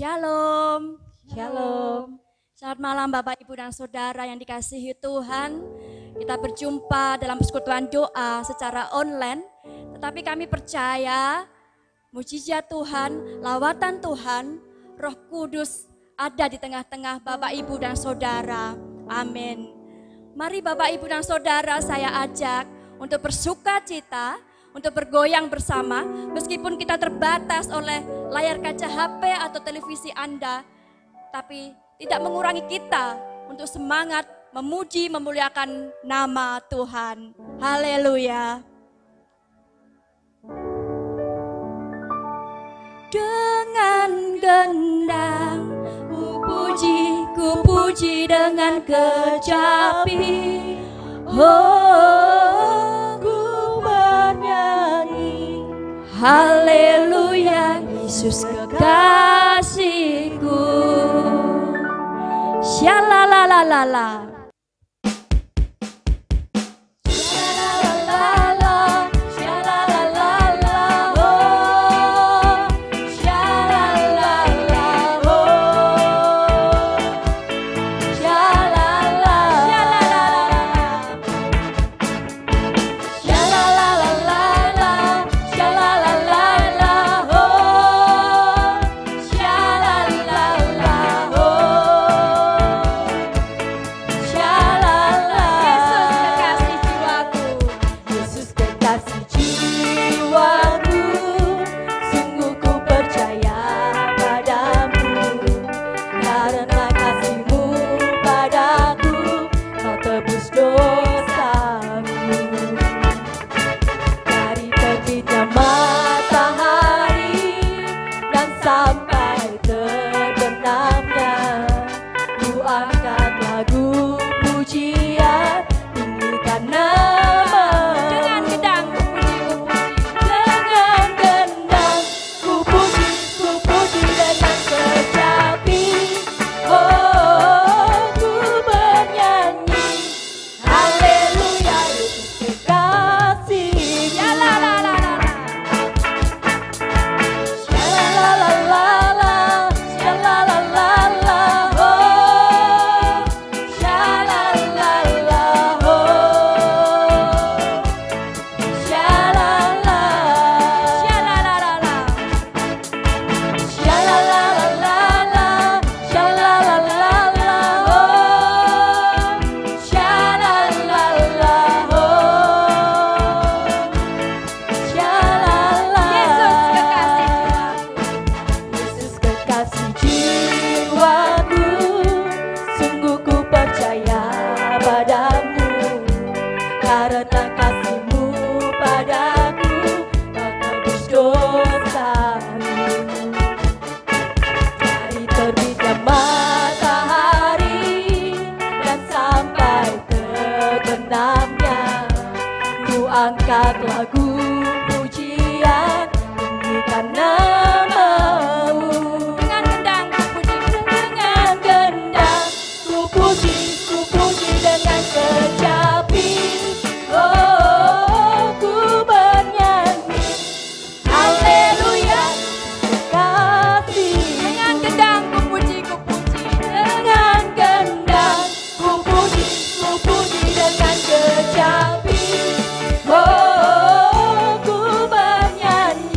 Shalom, shalom. Selamat malam Bapak, Ibu, dan Saudara yang dikasihi Tuhan. Kita berjumpa dalam persekutuan doa secara online. Tetapi kami percaya mujizat Tuhan, lawatan Tuhan, Roh Kudus ada di tengah-tengah Bapak, Ibu, dan Saudara. Amin. Mari Bapak, Ibu, dan Saudara saya ajak untuk bersuka cita, untuk bergoyang bersama, meskipun kita terbatas oleh layar kaca HP atau televisi Anda, tapi tidak mengurangi kita untuk semangat memuji, memuliakan nama Tuhan. Haleluya. Dengan gendang ku puji dengan kecapi. Oh, ku bernyanyi. Haleluya, Yesus kekasihku. Shalalalala. Angkat lagu pujian, tinggikan namamu. Dengan gendang ku puji, dengan gendang ku puji dengan kecapi. Oh, ku bernyanyi, haleluya, kasih. Dengan gendang ku puji, dengan gendang ku puji dengan kecapi. Oh, ku bernyanyi,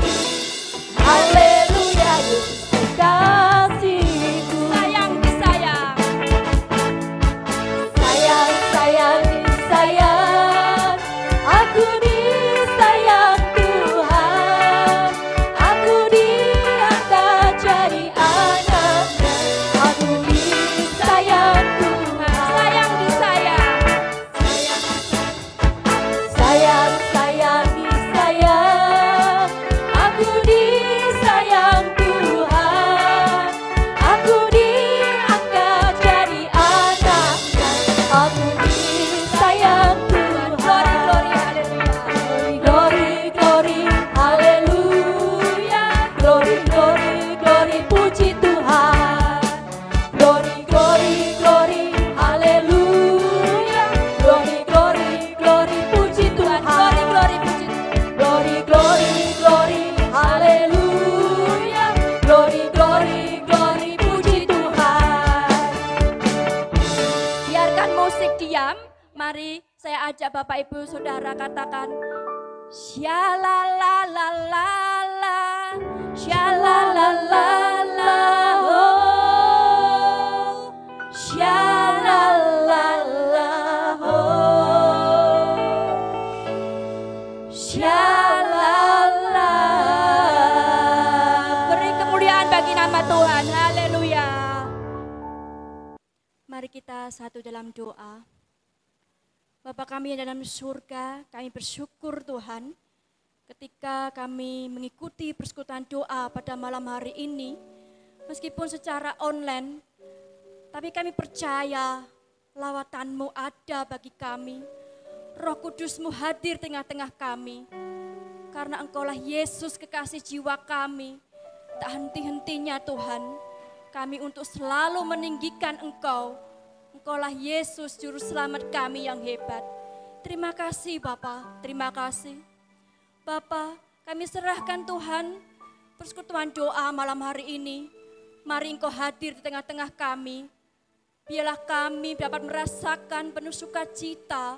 Saya ajak Bapak Ibu Saudara katakan, Syalalalala, syalalalala, oh, syalalala, oh, syalala. Beri kemuliaan bagi nama Tuhan, haleluya. Mari kita satu dalam doa. Bapa kami yang dalam surga, kami bersyukur Tuhan ketika kami mengikuti persekutuan doa pada malam hari ini, meskipun secara online, tapi kami percaya lawatan-Mu ada bagi kami, Roh Kudus-Mu hadir tengah-tengah kami, karena Engkaulah Yesus kekasih jiwa kami, tak henti-hentinya Tuhan, kami untuk selalu meninggikan Engkau. Engkaulah Yesus juru selamat kami yang hebat. Terima kasih Bapa, terima kasih. Bapa, kami serahkan Tuhan persekutuan doa malam hari ini. Mari Engkau hadir di tengah-tengah kami. Biarlah kami dapat merasakan penuh sukacita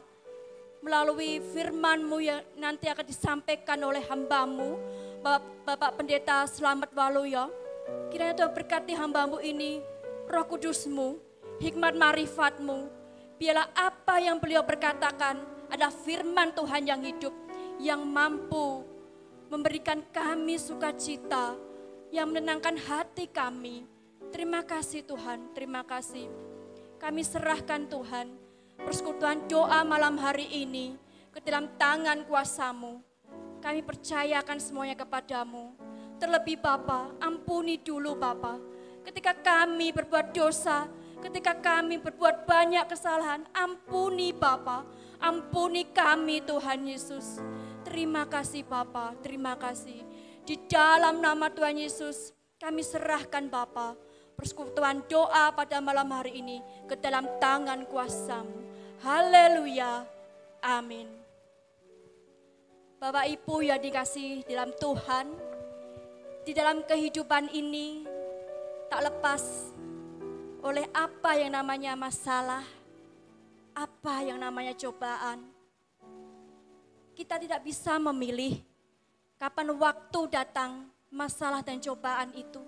melalui firman-Mu yang nanti akan disampaikan oleh hamba-Mu, Bapak Pendeta Slamet Waluyo. Kiranya Tuhan berkati hamba-Mu ini, Roh Kudus-Mu, hikmat marifat-Mu, biarlah apa yang beliau berkatakan adalah firman Tuhan yang hidup, yang mampu memberikan kami sukacita, yang menenangkan hati kami. Terima kasih Tuhan, terima kasih. Kami serahkan Tuhan, persekutuan doa malam hari ini ke dalam tangan kuasa-Mu. Kami percayakan semuanya kepadamu. Terlebih Bapa, ampuni dulu Bapa, ketika kami berbuat dosa, ketika kami berbuat banyak kesalahan, ampuni Bapa, ampuni kami Tuhan Yesus. Terima kasih Bapa, terima kasih. Di dalam nama Tuhan Yesus, kami serahkan Bapa, persekutuan doa pada malam hari ini ke dalam tangan kuasa-Mu. Haleluya, amin. Bapak Ibu yang dikasihi dalam Tuhan, di dalam kehidupan ini tak lepas oleh apa yang namanya masalah, apa yang namanya cobaan. Kita tidak bisa memilih kapan waktu datang masalah dan cobaan itu.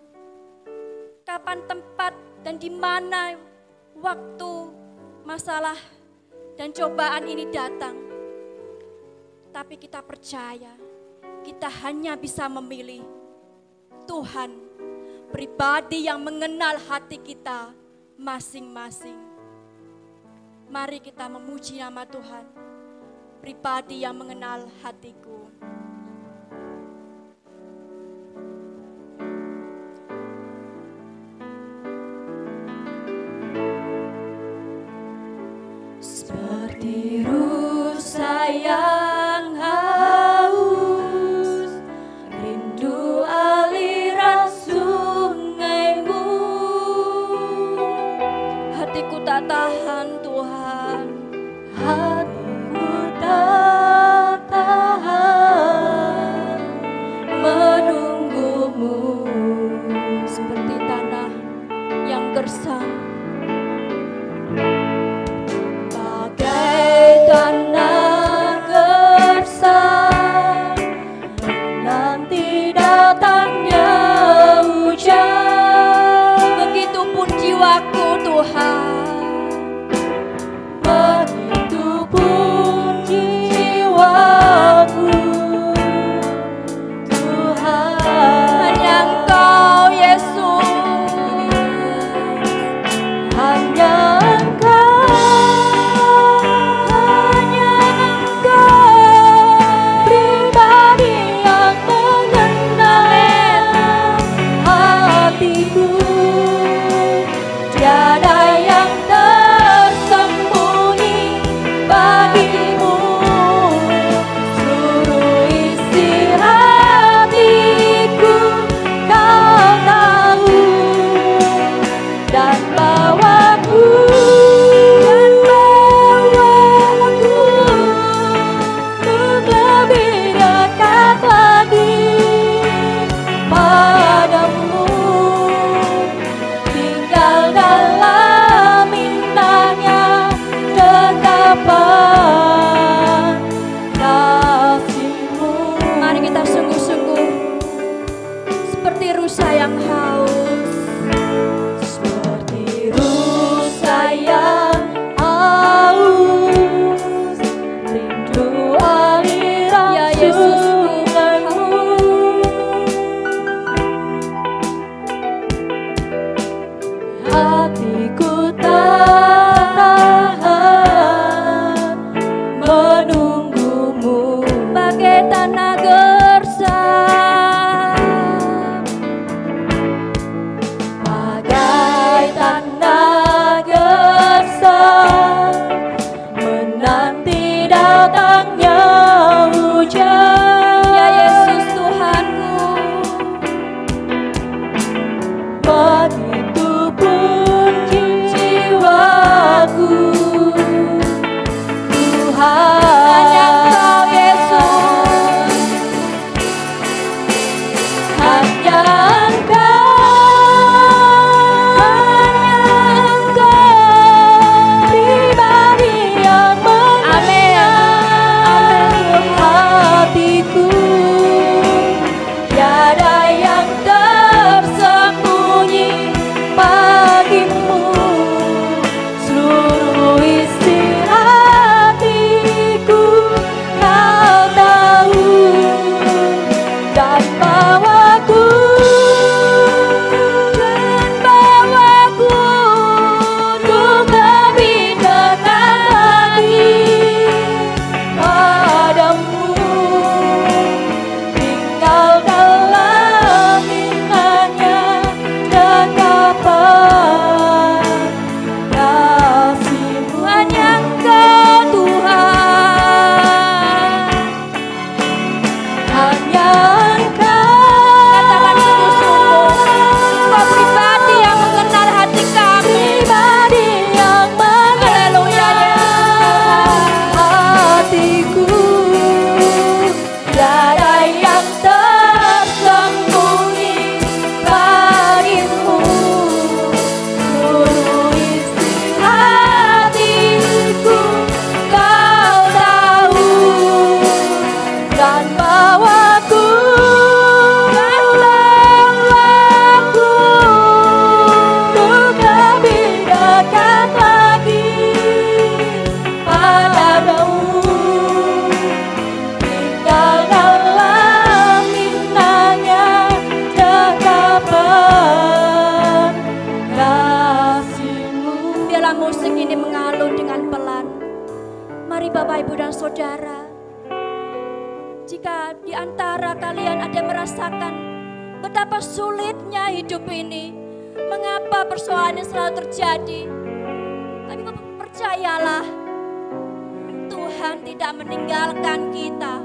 Kapan tempat dan di mana waktu masalah dan cobaan ini datang. Tapi kita percaya, kita hanya bisa memilih Tuhan, pribadi yang mengenal hati kita masing-masing. Mari kita memuji nama Tuhan, pribadi yang mengenal hatiku. Seperti rusa yang haus, rindu aliran sungaimu. Hatiku tak tahan Tuhan, hatiku tak tahan. jika di antara kalian ada yang merasakan betapa sulitnya hidup ini, mengapa persoalan ini selalu terjadi, tapi percayalah, Tuhan tidak meninggalkan kita.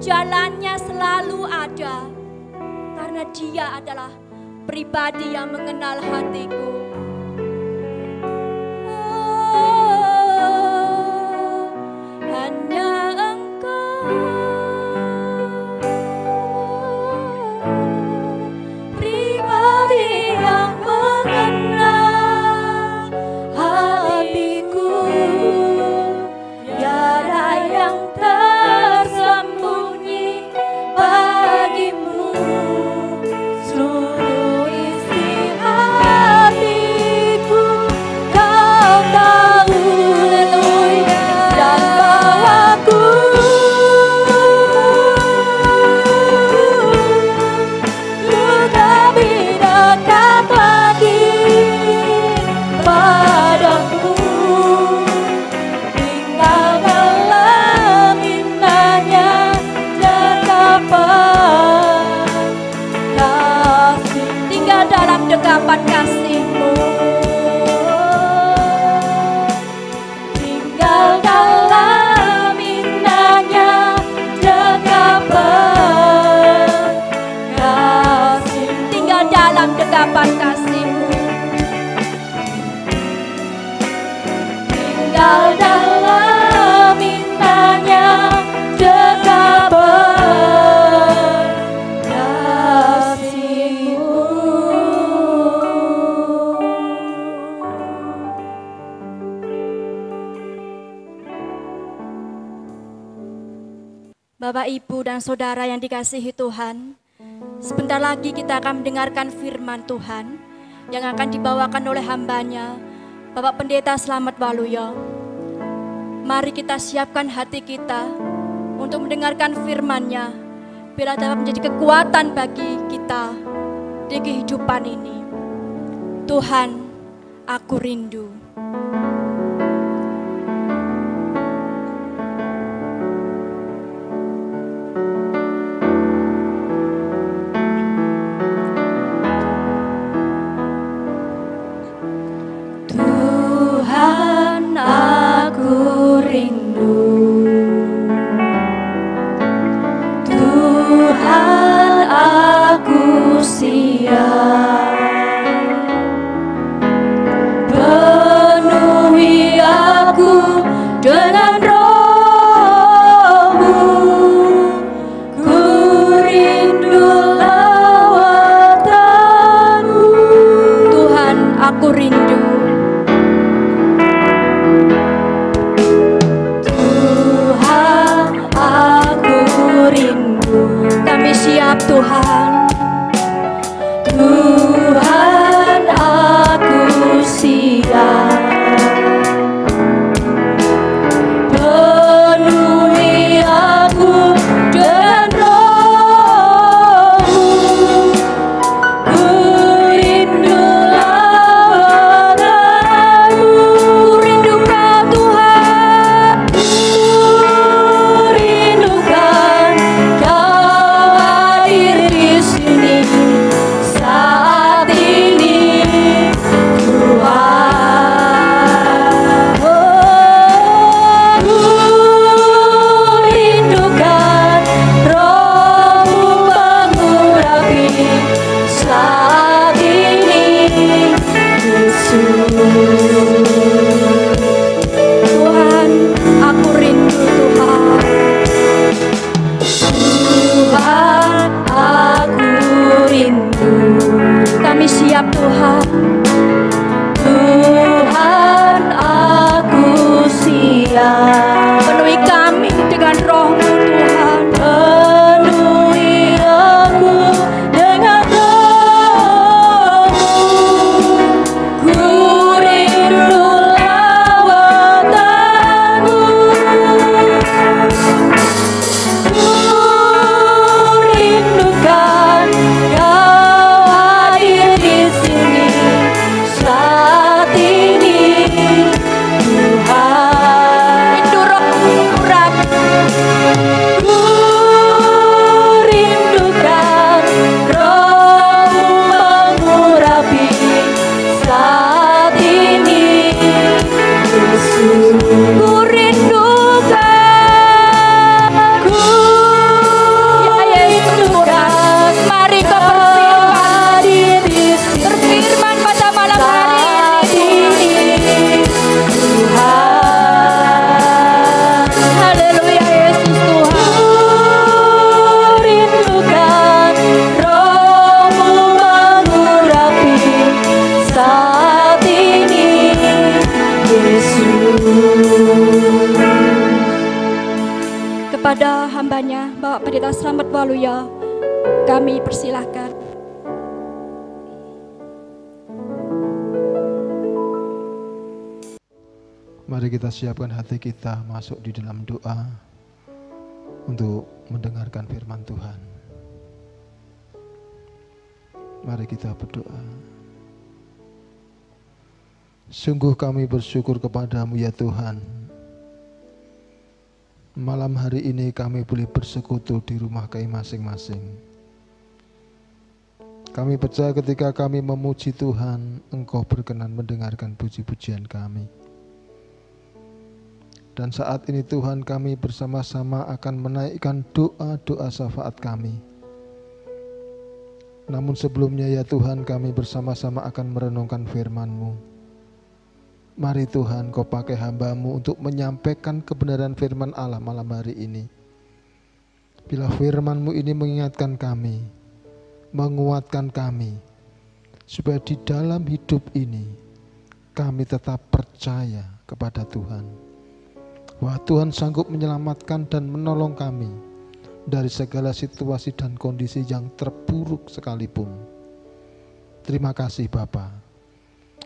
Jalannya selalu ada, karena Dia adalah pribadi yang mengenal hatiku. Hanya Engkau, pribadi yang mengenal hatiku. Tiada yang tersembunyi bagimu, seluruh isi hatiku Kau tahu, haleluya, dan bawaku lebih dekat lagi padamu. Tinggalkanlah minanya dekapan kasih, tinggal dalam dekapan kasih-Mu. Tinggalkanlah minanya dekapan kasih, tinggal dalam dekapan kasih-Mu. Tinggal dalam minanya dekapan kasih-Mu. Bapak, Ibu, dan Saudara yang dikasihi Tuhan, sebentar lagi kita akan mendengarkan firman Tuhan yang akan dibawakan oleh hambanya, Bapak Pendeta Slamet Waluyo. Mari kita siapkan hati kita untuk mendengarkan firman-Nya, biar dapat menjadi kekuatan bagi kita di kehidupan ini. Tuhan, aku rindu. Tuhan, aku rindu. Tuhan, aku siap. Penuhi aku dengan Roh-Mu. Ku rindu lawatan-Mu. Tuhan, aku rindu. Kami siap, Tuhan. Tuhan, aku siap. Penuhi aku dengan Roh-Mu. Ku rindu lawatan-Mu. Ku rindu Kau, Tuhan. Ku rindukan Kau hadir di sini saat ini, Tuhan. Oh, ku rindukan Roh-Mu mengurapi saat ini, Yesus. Tuhan, aku rindu, Tuhan. Tuhan, aku rindu. Kami siap, Tuhan. Tuhan, aku siap. Penuhi kami dengan Roh-Mu, Tuhan. Penuhi aku dengan Roh-Mu. Ku rindu lawatan-Mu. Ku rindukan Kau hadir di sini Waluyo, kami persilahkan. Mari kita siapkan hati kita masuk di dalam doa untuk mendengarkan firman Tuhan. Mari kita berdoa. Sungguh kami bersyukur kepadamu ya Tuhan. Malam hari ini kami boleh bersekutu di rumah kami masing-masing. Kami percaya ketika kami memuji Tuhan, Engkau berkenan mendengarkan puji-pujian kami. Dan saat ini Tuhan, kami bersama-sama akan menaikkan doa-doa syafaat kami. Namun sebelumnya ya Tuhan, kami bersama-sama akan merenungkan firman-Mu. Mari Tuhan, Kau pakai hamba-Mu untuk menyampaikan kebenaran firman Allah malam hari ini. Bila firman-Mu ini mengingatkan kami, menguatkan kami, supaya di dalam hidup ini kami tetap percaya kepada Tuhan. Wah, Tuhan sanggup menyelamatkan dan menolong kami dari segala situasi dan kondisi yang terburuk sekalipun. Terima kasih Bapa.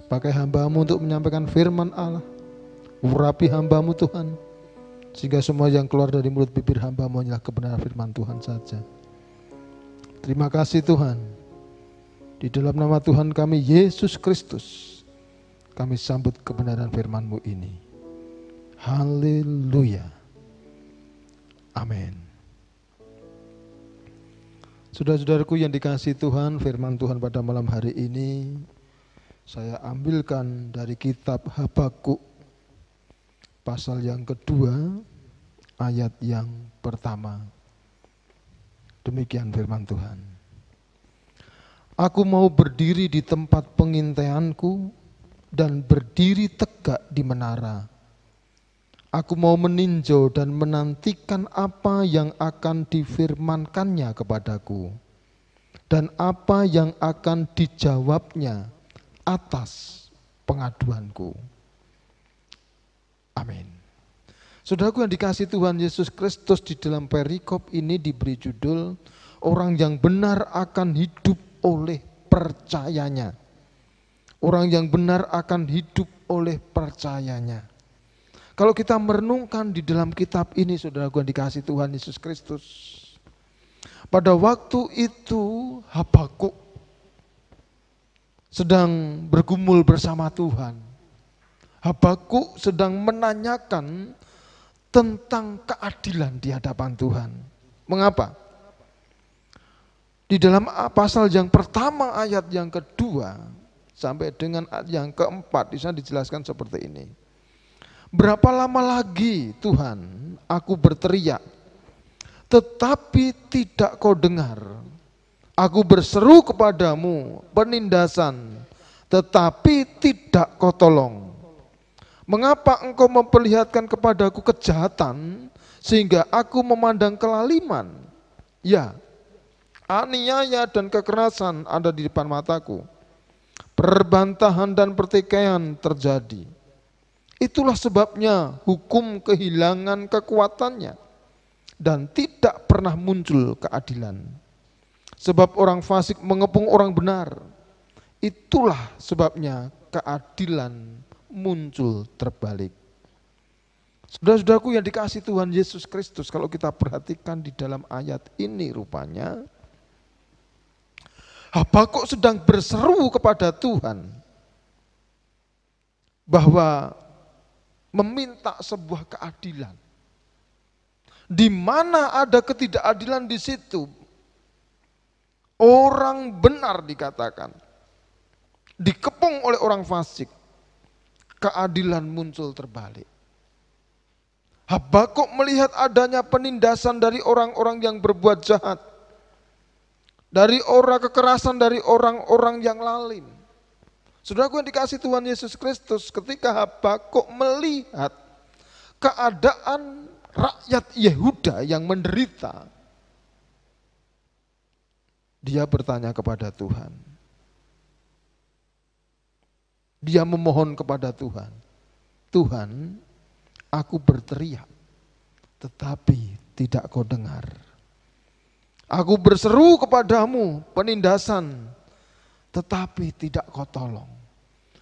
Pakai hamba-Mu untuk menyampaikan firman Allah. Urapi hamba-Mu Tuhan, sehingga semua yang keluar dari mulut bibir hamba-Mu hanyalah kebenaran firman Tuhan saja. Terima kasih Tuhan. Di dalam nama Tuhan kami Yesus Kristus, kami sambut kebenaran firman-Mu ini. Haleluya. Amin. Saudara-saudaraku yang dikasihi Tuhan, firman Tuhan pada malam hari ini saya ambilkan dari kitab Habakuk pasal yang kedua ayat yang pertama. Demikian firman Tuhan. Aku mau berdiri di tempat pengintaianku dan berdiri tegak di menara. Aku mau meninjau dan menantikan apa yang akan difirmankannya kepadaku dan apa yang akan dijawabnya atas pengaduanku. Amin. Saudaraku yang dikasihi Tuhan Yesus Kristus, di dalam perikop ini diberi judul orang yang benar akan hidup oleh percayanya. Orang yang benar akan hidup oleh percayanya. Kalau kita merenungkan di dalam kitab ini, saudaraku yang dikasihi Tuhan Yesus Kristus, pada waktu itu Habakuk sedang bergumul bersama Tuhan. Habakuk sedang menanyakan tentang keadilan di hadapan Tuhan. Mengapa? Di dalam pasal yang pertama ayat yang kedua sampai dengan ayat yang keempat, di sana dijelaskan seperti ini. Berapa lama lagi Tuhan aku berteriak, tetapi tidak kau dengar. Aku berseru kepadamu penindasan, tetapi tidak kau tolong. Mengapa engkau memperlihatkan kepadaku kejahatan, sehingga aku memandang kelaliman? Ya, aniaya dan kekerasan ada di depan mataku. Perbantahan dan pertikaian terjadi. Itulah sebabnya hukum kehilangan kekuatannya dan tidak pernah muncul keadilan. Sebab orang fasik mengepung orang benar. Itulah sebabnya keadilan muncul terbalik. Saudara-saudaraku yang dikasihi Tuhan Yesus Kristus, kalau kita perhatikan di dalam ayat ini rupanya Habakuk sedang berseru kepada Tuhan bahwa meminta sebuah keadilan. Di mana ada ketidakadilan di situ, orang benar dikatakan dikepung oleh orang fasik, keadilan muncul terbalik. Habakuk melihat adanya penindasan dari orang-orang yang berbuat jahat, dari orang kekerasan, dari orang-orang yang lalim. Saudaraku yang dikasihi Tuhan Yesus Kristus, ketika Habakuk melihat keadaan rakyat Yehuda yang menderita, dia bertanya kepada Tuhan. Dia memohon kepada Tuhan. Tuhan, aku berteriak, tetapi tidak kau dengar. Aku berseru kepadamu penindasan, tetapi tidak kau tolong.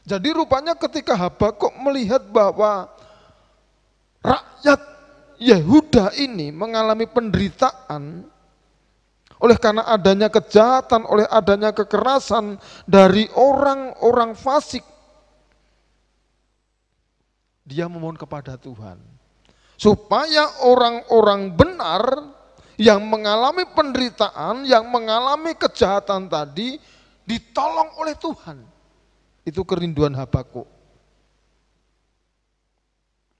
Jadi rupanya ketika Habakuk melihat bahwa rakyat Yehuda ini mengalami penderitaan oleh karena adanya kejahatan, oleh adanya kekerasan dari orang-orang fasik, dia memohon kepada Tuhan supaya orang-orang benar yang mengalami penderitaan, yang mengalami kejahatan tadi ditolong oleh Tuhan. Itu kerinduan Habakuk.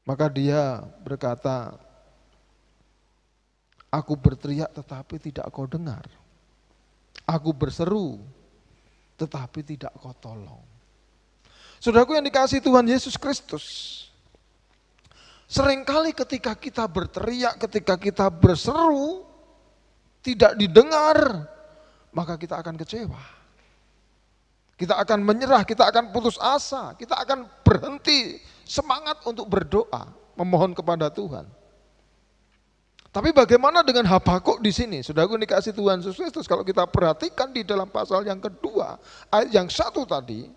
Maka dia berkata, aku berteriak tetapi tidak kau dengar. Aku berseru tetapi tidak kau tolong. Saudaraku yang dikasihi Tuhan Yesus Kristus, seringkali ketika kita berteriak, ketika kita berseru, tidak didengar, maka kita akan kecewa. Kita akan menyerah, kita akan putus asa, kita akan berhenti semangat untuk berdoa, memohon kepada Tuhan. Tapi bagaimana dengan Habakuk di sini? Saudaraku dikasih Tuhan Yesus Kristus, kalau kita perhatikan di dalam pasal yang kedua, ayat yang 1 tadi,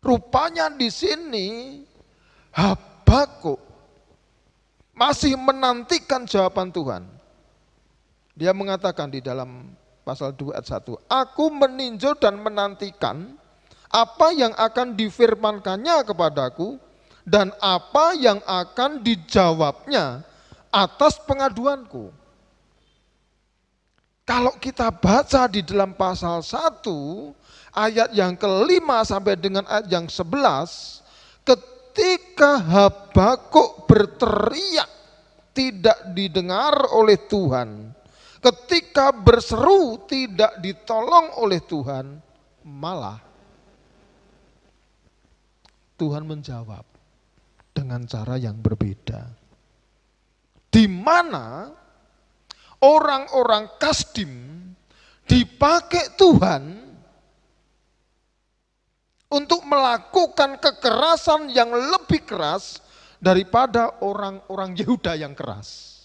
rupanya di sini Habakuk masih menantikan jawaban Tuhan. Dia mengatakan di dalam pasal 2 ayat 1, aku meninjau dan menantikan apa yang akan difirmankannya kepadaku dan apa yang akan dijawabnya atas pengaduanku. Kalau kita baca di dalam pasal 1 ayat yang kelima sampai dengan ayat yang 11, ketika Habakuk berteriak tidak didengar oleh Tuhan, ketika berseru tidak ditolong oleh Tuhan, malah Tuhan menjawab dengan cara yang berbeda. Di mana orang-orang Kasdim dipakai Tuhan untuk melakukan kekerasan yang lebih keras daripada orang-orang Yehuda yang keras.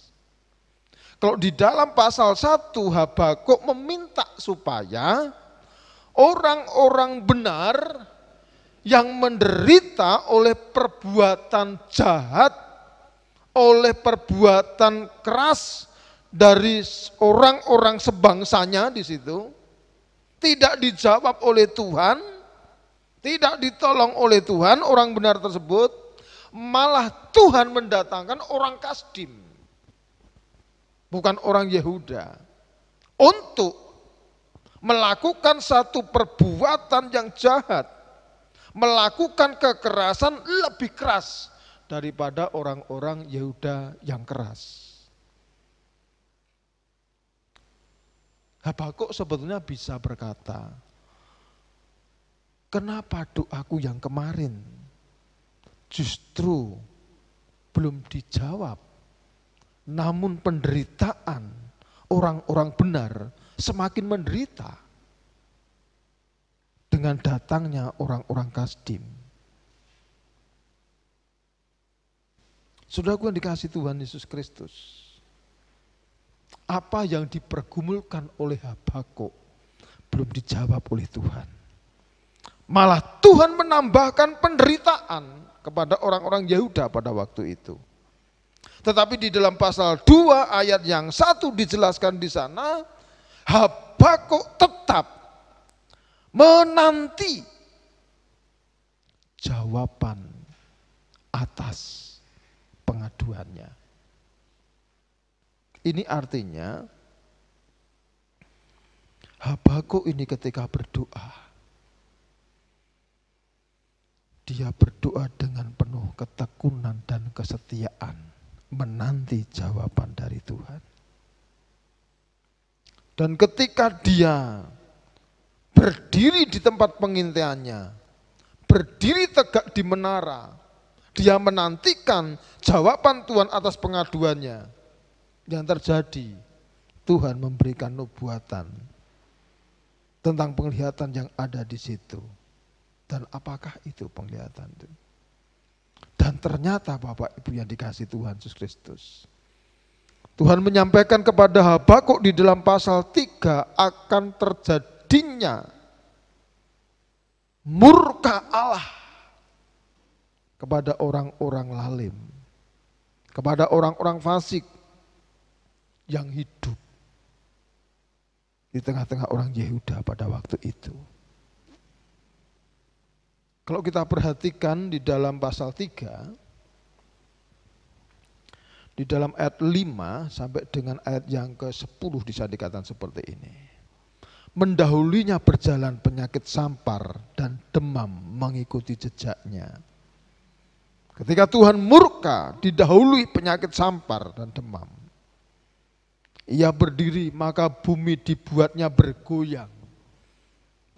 Kalau di dalam pasal 1 Habakuk meminta supaya orang-orang benar yang menderita oleh perbuatan jahat, oleh perbuatan keras dari orang-orang sebangsanya di situ, tidak dijawab oleh Tuhan, tidak ditolong oleh Tuhan orang benar tersebut, malah Tuhan mendatangkan orang Kasdim, bukan orang Yehuda, untuk melakukan satu perbuatan yang jahat, melakukan kekerasan lebih keras daripada orang-orang Yehuda yang keras. Habakuk sebetulnya bisa berkata, kenapa doaku yang kemarin justru belum dijawab, namun penderitaan orang-orang benar semakin menderita dengan datangnya orang-orang Kasdim. Saudaraku yang dikasihi Tuhan Yesus Kristus, apa yang dipergumulkan oleh Habakuk belum dijawab oleh Tuhan. Malah Tuhan menambahkan penderitaan kepada orang-orang Yehuda pada waktu itu. Tetapi di dalam pasal 2 ayat yang 1 dijelaskan di sana, Habakuk tetap menanti jawaban atas pengaduannya. Ini artinya Habakuk ini ketika berdoa, dia berdoa dengan penuh ketekunan dan kesetiaan, menanti jawaban dari Tuhan. Dan ketika dia berdiri di tempat pengintaiannya, berdiri tegak di menara, dia menantikan jawaban Tuhan atas pengaduannya. Yang terjadi, Tuhan memberikan nubuatan tentang penglihatan yang ada di situ. Dan apakah itu penglihatan itu? Dan ternyata Bapak Ibu yang dikasihi Tuhan Yesus Kristus, Tuhan menyampaikan kepada Habakuk di dalam pasal 3 akan terjadinya murka Allah kepada orang-orang lalim, kepada orang-orang fasik yang hidup di tengah-tengah orang Yehuda pada waktu itu. Kalau kita perhatikan di dalam pasal 3, di dalam ayat 5 sampai dengan ayat yang ke-10 bisa dikatakan seperti ini. Mendahulunya berjalan penyakit sampar dan demam mengikuti jejaknya. Ketika Tuhan murka, didahului penyakit sampar dan demam. Ia berdiri, maka bumi dibuatnya bergoyang.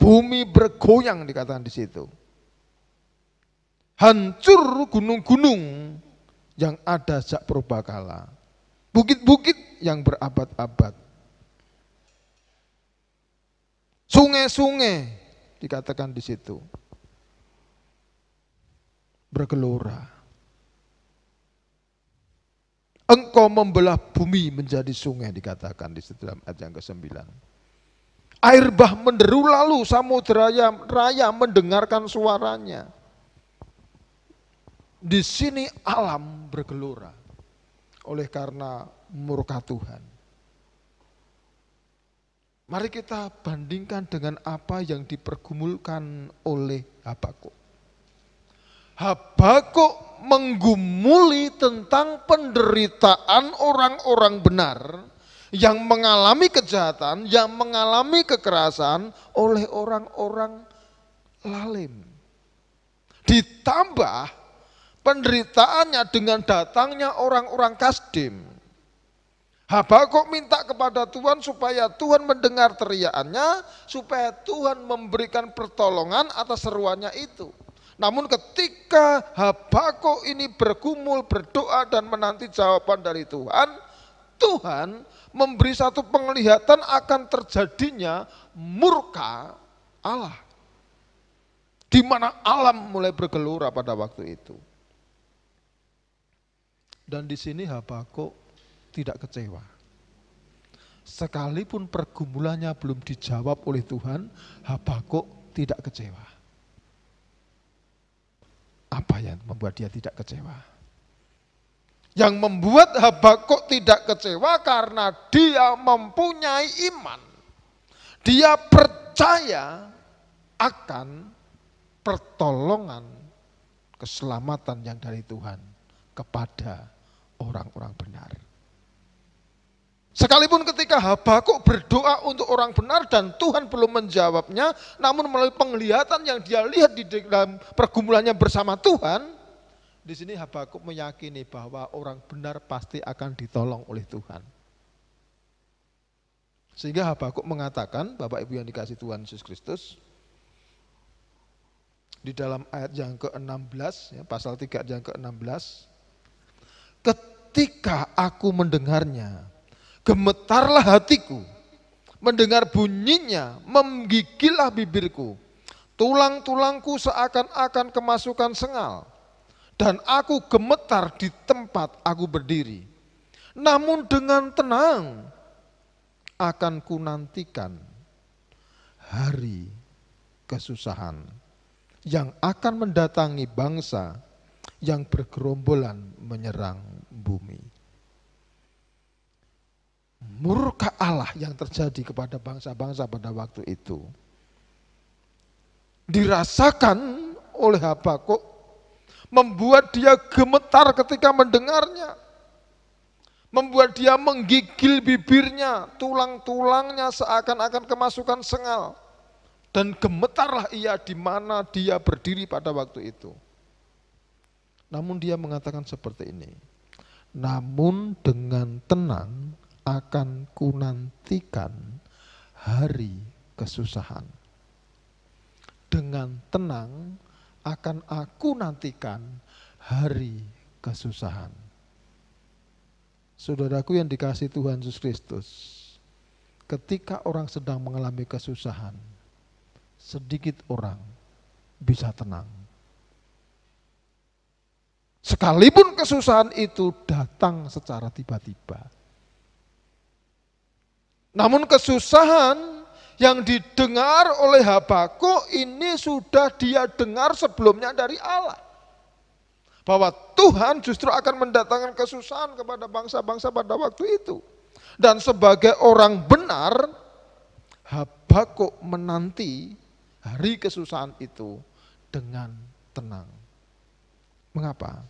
Bumi bergoyang dikatakan di situ. Hancur gunung-gunung yang ada sejak purbakala, bukit-bukit yang berabad-abad, sungai-sungai dikatakan di situ bergelora. Engkau membelah bumi menjadi sungai dikatakan di situ dalam ayat yang ke-9. Air bah menderu lalu samudera raya mendengarkan suaranya. Di sini alam bergelora oleh karena murka Tuhan. Mari kita bandingkan dengan apa yang dipergumulkan oleh Habakuk. Habakuk menggumuli tentang penderitaan orang-orang benar yang mengalami kejahatan, yang mengalami kekerasan oleh orang-orang lalim. Ditambah penderitaannya dengan datangnya orang-orang Kasdim. Habakuk minta kepada Tuhan supaya Tuhan mendengar teriakannya, supaya Tuhan memberikan pertolongan atas seruannya itu. Namun ketika Habakuk ini bergumul, berdoa dan menanti jawaban dari Tuhan, Tuhan memberi satu penglihatan akan terjadinya murka Allah. Di mana alam mulai bergelora pada waktu itu. Dan di sini Habakuk tidak kecewa. Sekalipun pergumulannya belum dijawab oleh Tuhan, Habakuk tidak kecewa. Apa yang membuat dia tidak kecewa? Yang membuat Habakuk tidak kecewa karena dia mempunyai iman. Dia percaya akan pertolongan keselamatan yang dari Tuhan kepada orang-orang benar. Sekalipun ketika Habakuk berdoa untuk orang benar dan Tuhan belum menjawabnya, namun melalui penglihatan yang dia lihat di dalam pergumulannya bersama Tuhan, di sini Habakuk meyakini bahwa orang benar pasti akan ditolong oleh Tuhan. Sehingga Habakuk mengatakan, Bapak Ibu yang dikasihi Tuhan Yesus Kristus, di dalam ayat yang ke-16, pasal 3 ayat yang ke-16, ketika aku mendengarnya, gemetarlah hatiku, mendengar bunyinya, menggigillah bibirku, tulang-tulangku seakan-akan kemasukan sengal, dan aku gemetar di tempat aku berdiri. Namun dengan tenang akan kunantikan hari kesusahan yang akan mendatangi bangsa yang bergerombolan menyerang bumi. Murka Allah yang terjadi kepada bangsa-bangsa pada waktu itu dirasakan oleh Habakuk, membuat dia gemetar ketika mendengarnya, membuat dia menggigil bibirnya, tulang-tulangnya seakan-akan kemasukan sengal, dan gemetarlah ia di mana dia berdiri pada waktu itu. Namun dia mengatakan seperti ini, namun dengan tenang akan kunantikan hari kesusahan. Dengan tenang akan aku nantikan hari kesusahan. Saudaraku yang dikasihi Tuhan Yesus Kristus, ketika orang sedang mengalami kesusahan, sedikit orang bisa tenang. Sekalipun kesusahan itu datang secara tiba-tiba, Namun kesusahan yang didengar oleh Habakuk ini sudah dia dengar sebelumnya dari Allah. Bahwa Tuhan justru akan mendatangkan kesusahan kepada bangsa-bangsa pada waktu itu. Dan sebagai orang benar, Habakuk menanti hari kesusahan itu dengan tenang. Mengapa?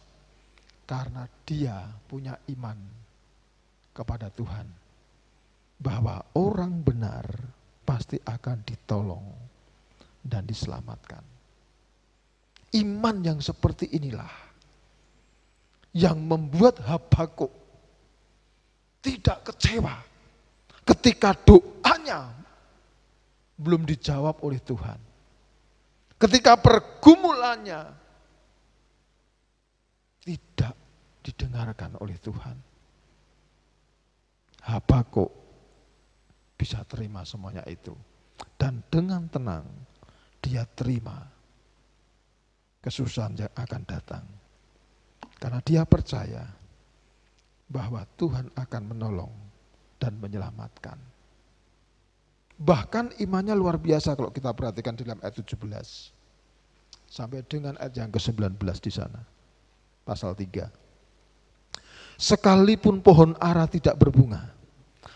Karena dia punya iman kepada Tuhan. Bahwa orang benar pasti akan ditolong dan diselamatkan. Iman yang seperti inilah yang membuat Habakuk tidak kecewa ketika doanya belum dijawab oleh Tuhan. Ketika pergumulannya tidak didengarkan oleh Tuhan. Habakuk bisa terima semuanya itu. Dan dengan tenang dia terima kesusahan yang akan datang. Karena dia percaya bahwa Tuhan akan menolong dan menyelamatkan. Bahkan imannya luar biasa kalau kita perhatikan di dalam ayat 17. Sampai dengan ayat yang ke-19 di sana. Pasal 3. Sekalipun pohon ara tidak berbunga,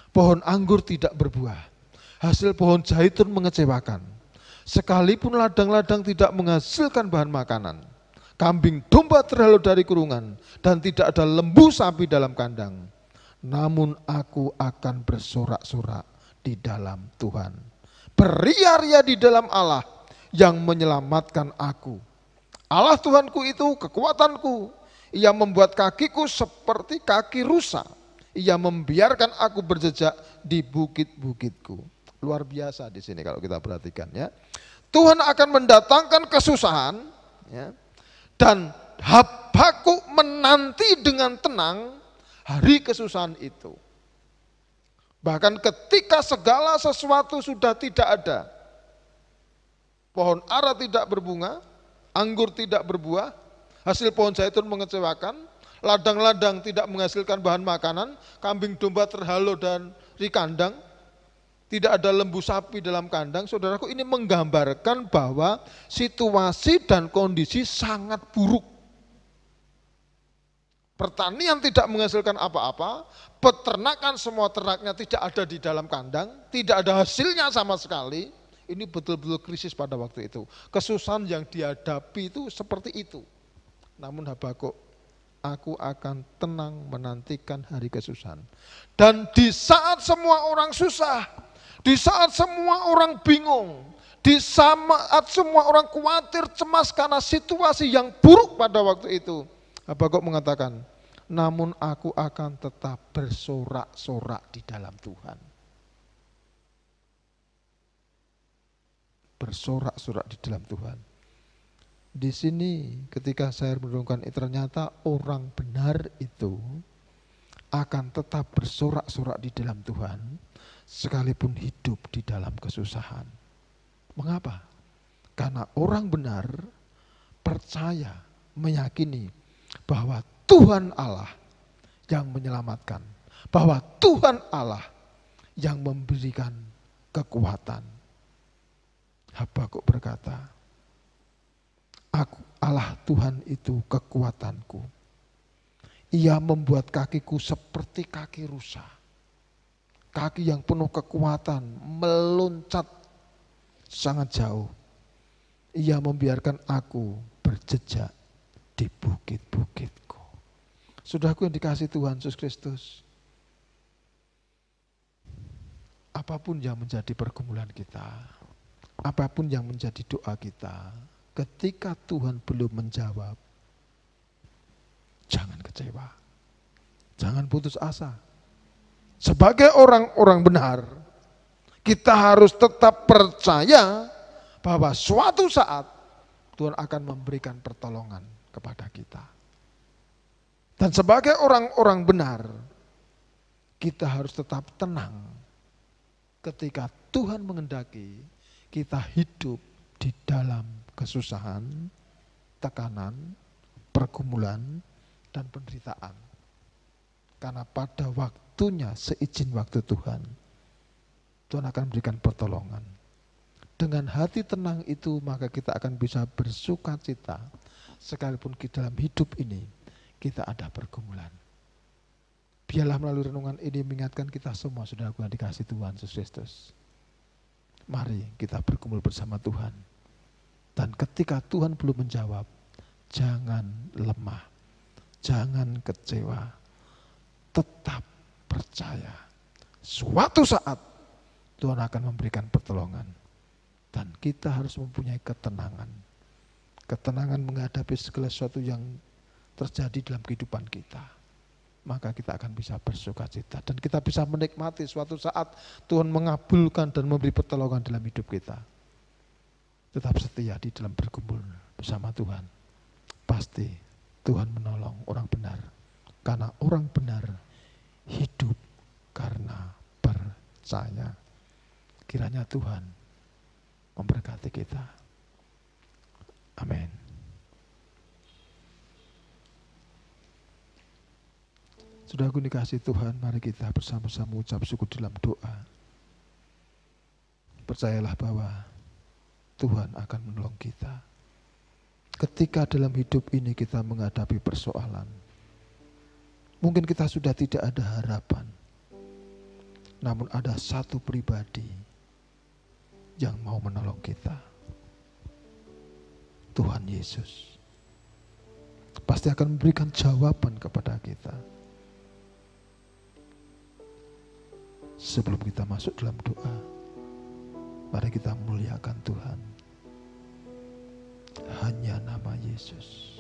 pohon anggur tidak berbuah, hasil pohon zaitun mengecewakan. Sekalipun ladang-ladang tidak menghasilkan bahan makanan, kambing domba terhalau dari kurungan, dan tidak ada lembu sapi dalam kandang. Namun aku akan bersorak-sorak di dalam Tuhan. Beria-ria di dalam Allah yang menyelamatkan aku. Allah Tuhanku itu kekuatanku. Ia membuat kakiku seperti kaki rusa. Ia membiarkan aku berjejak di bukit-bukitku. Luar biasa di sini kalau kita perhatikan ya. Tuhan akan mendatangkan kesusahan ya. Dan Habakuk menanti dengan tenang hari kesusahan itu. Bahkan ketika segala sesuatu sudah tidak ada. Pohon ara tidak berbunga, anggur tidak berbuah, hasil pohon zaitun mengecewakan, ladang-ladang tidak menghasilkan bahan makanan, kambing domba terhalau dan di kandang, tidak ada lembu sapi dalam kandang. Saudaraku, ini menggambarkan bahwa situasi dan kondisi sangat buruk. Pertanian tidak menghasilkan apa-apa, peternakan semua ternaknya tidak ada di dalam kandang, tidak ada hasilnya sama sekali. Ini betul-betul krisis pada waktu itu. Kesusahan yang dihadapi itu seperti itu. Namun Habakuk, aku akan tenang menantikan hari kesusahan. Dan di saat semua orang susah, di saat semua orang bingung, di saat semua orang khawatir, cemas karena situasi yang buruk pada waktu itu, Habakuk mengatakan, namun aku akan tetap bersorak-sorak di dalam Tuhan. Bersorak-sorak di dalam Tuhan. Di sini ketika saya merenungkan ternyata orang benar itu akan tetap bersorak-sorak di dalam Tuhan sekalipun hidup di dalam kesusahan. Mengapa? Karena orang benar percaya, meyakini bahwa Tuhan Allah yang menyelamatkan, bahwa Tuhan Allah yang memberikan kekuatan. Habakuk berkata, aku Allah Tuhan itu kekuatanku. Ia membuat kakiku seperti kaki rusa. Kaki yang penuh kekuatan, meloncat sangat jauh. Ia membiarkan aku berjejak di bukit-bukitku. Saudaraku yang dikasihi Tuhan Yesus Kristus, apapun yang menjadi pergumulan kita, apapun yang menjadi doa kita, ketika Tuhan belum menjawab, jangan kecewa, jangan putus asa. Sebagai orang-orang benar, kita harus tetap percaya bahwa suatu saat Tuhan akan memberikan pertolongan kepada kita. Dan sebagai orang-orang benar, kita harus tetap tenang ketika Tuhan mengendaki kita hidup di dalam kesusahan, tekanan, pergumulan, dan penderitaan. Karena pada waktunya, seizin waktu Tuhan, Tuhan akan memberikan pertolongan. Dengan hati tenang itu maka kita akan bisa bersuka cita. Sekalipun di dalam hidup ini kita ada pergumulan. Biarlah melalui renungan ini mengingatkan kita semua, saudaraku yang dikasihi Tuhan Yesus Kristus. Mari kita berkumpul bersama Tuhan. Dan ketika Tuhan belum menjawab, jangan lemah, jangan kecewa, tetap percaya. Suatu saat Tuhan akan memberikan pertolongan. Dan kita harus mempunyai ketenangan. Ketenangan menghadapi segala sesuatu yang terjadi dalam kehidupan kita. Maka kita akan bisa bersuka cita. Dan kita bisa menikmati suatu saat Tuhan mengabulkan dan memberi pertolongan dalam hidup kita. Tetap setia di dalam berkumpul bersama Tuhan. Pasti Tuhan menolong orang benar. Karena orang benar hidup karena percaya. Kiranya Tuhan memberkati kita. Amin. Saudaraku dikasihi Tuhan, mari kita bersama-sama ucap syukur dalam doa. Percayalah bahwa Tuhan akan menolong kita. Ketika dalam hidup ini kita menghadapi persoalan, mungkin kita sudah tidak ada harapan. Namun ada satu pribadi yang mau menolong kita. Tuhan Yesus. Pasti akan memberikan jawaban kepada kita. Sebelum kita masuk dalam doa, mari kita muliakan Tuhan. Hanya nama Yesus.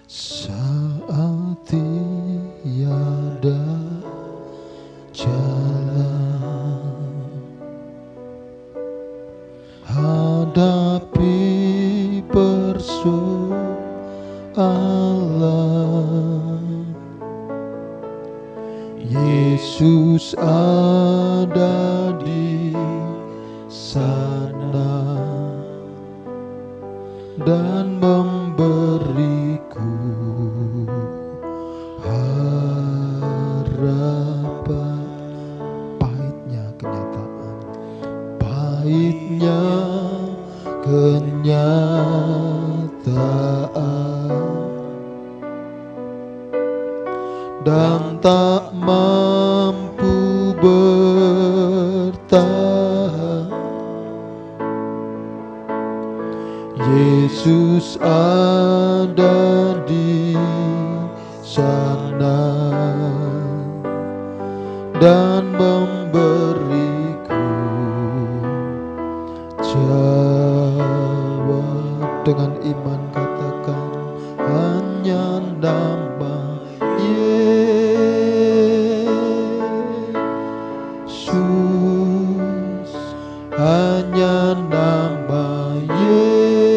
Saat tiada jalan, hadapi persoalan, Yesus ada di sana dan memberiku harapan. Pahitnya kenyataan, pahitnya kenyataan, dan tak mampu bertahan. Yesus ada di sana dan memberiku jawab. Dengan iman katakan, hanya nama Yesus, hanya nama Yesus,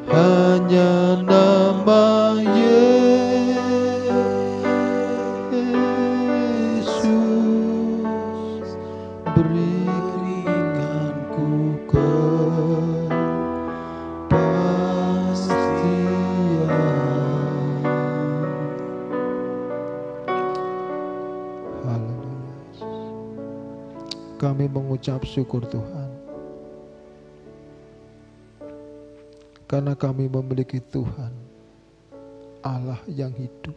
hanya nama Yesus, beri ringanku kepastian. Haleluya. Kami mengucap syukur Tuhan, karena kami memiliki Tuhan, Allah yang hidup,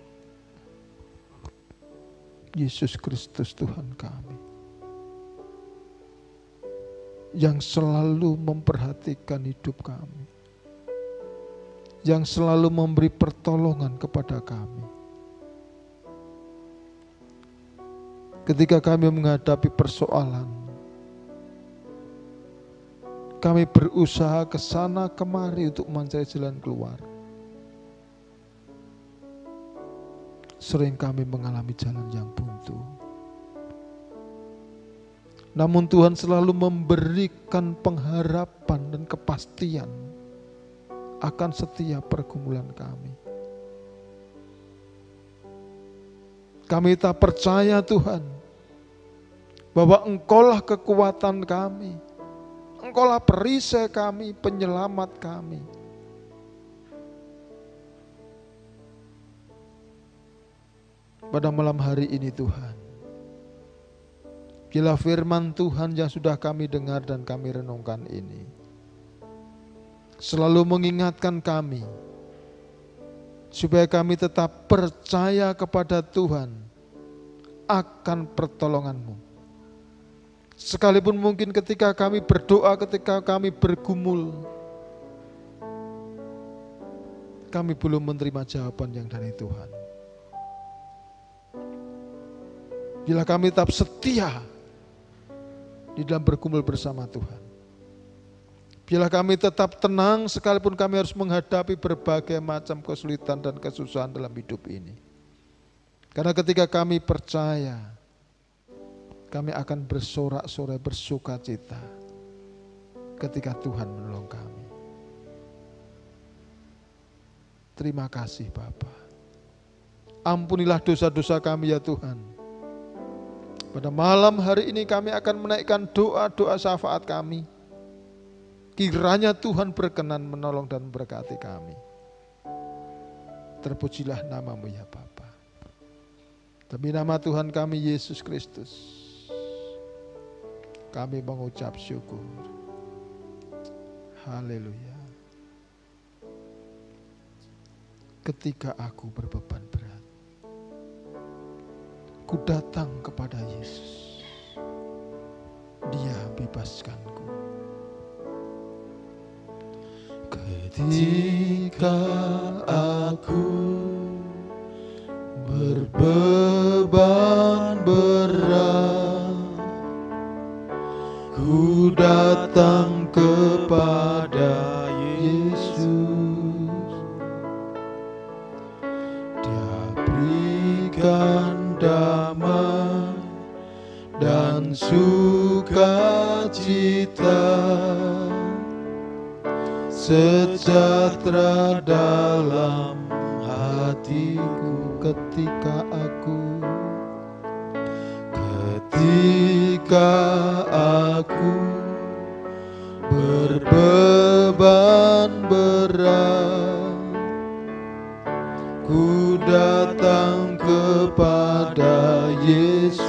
Yesus Kristus Tuhan kami, yang selalu memperhatikan hidup kami, yang selalu memberi pertolongan kepada kami. Ketika kami menghadapi persoalan, kami berusaha ke sana kemari untuk mencari jalan keluar. Sering kami mengalami jalan yang buntu. Namun Tuhan selalu memberikan pengharapan dan kepastian akan setiap pergumulan kami. Kami tak percaya Tuhan, bahwa Engkaulah kekuatan kami, Engkaulah perisai kami, penyelamat kami. Pada malam hari ini Tuhan, bila firman Tuhan yang sudah kami dengar dan kami renungkan ini selalu mengingatkan kami supaya kami tetap percaya kepada Tuhan akan pertolongan-Mu. Sekalipun mungkin ketika kami berdoa, ketika kami bergumul, kami belum menerima jawaban yang dari Tuhan. Bila kami tetap setia di dalam bergumul bersama Tuhan. Bila kami tetap tenang sekalipun kami harus menghadapi berbagai macam kesulitan dan kesusahan dalam hidup ini. Karena ketika kami percaya, kami akan bersorak-sorai bersuka cita ketika Tuhan menolong kami. Terima kasih Bapa. Ampunilah dosa-dosa kami ya Tuhan. Pada malam hari ini kami akan menaikkan doa-doa syafaat kami. Kiranya Tuhan berkenan menolong dan memberkati kami. Terpujilah nama-Mu ya Bapa. Demi nama Tuhan kami Yesus Kristus, kami mengucap syukur. Haleluya. Ketika aku berbeban berat, ku datang kepada Yesus. Dia bebaskanku. Ketika aku berbeban berat, ku datang kepada Yesus. Dia berikan damai dan sukacita, sejahtera dalam hatiku. Ketika aku berbeban berat, ku datang kepada Yesus.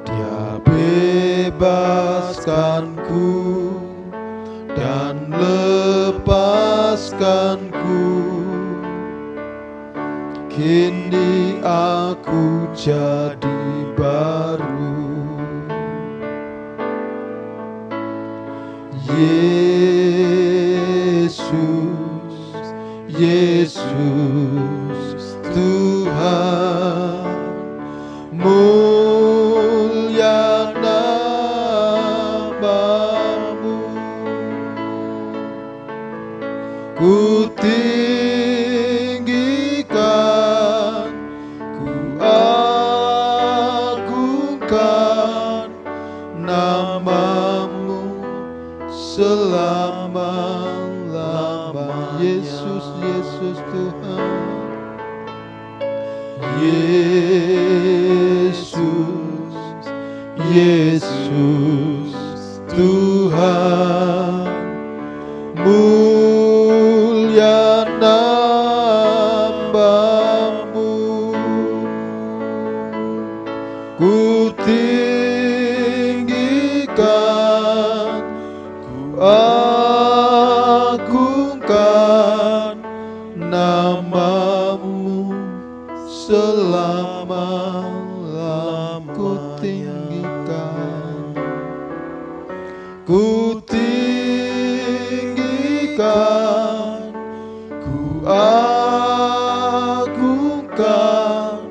Dia bebaskanku dan lepaskanku. Kini aku jadi baru. Yesus, Yesus Tuhan, mulia nama-Mu. Ku tinggikan, ku agungkan nama-Mu selama-lamanya. Yesus, Yesus Tuhan. Yesus, Yesus Tuhan, mulia nama-Mu. Ku tinggikan, ku agungkan nama-Mu selama-lamanya. Ku tinggikan, ku tinggikan, ku agungkan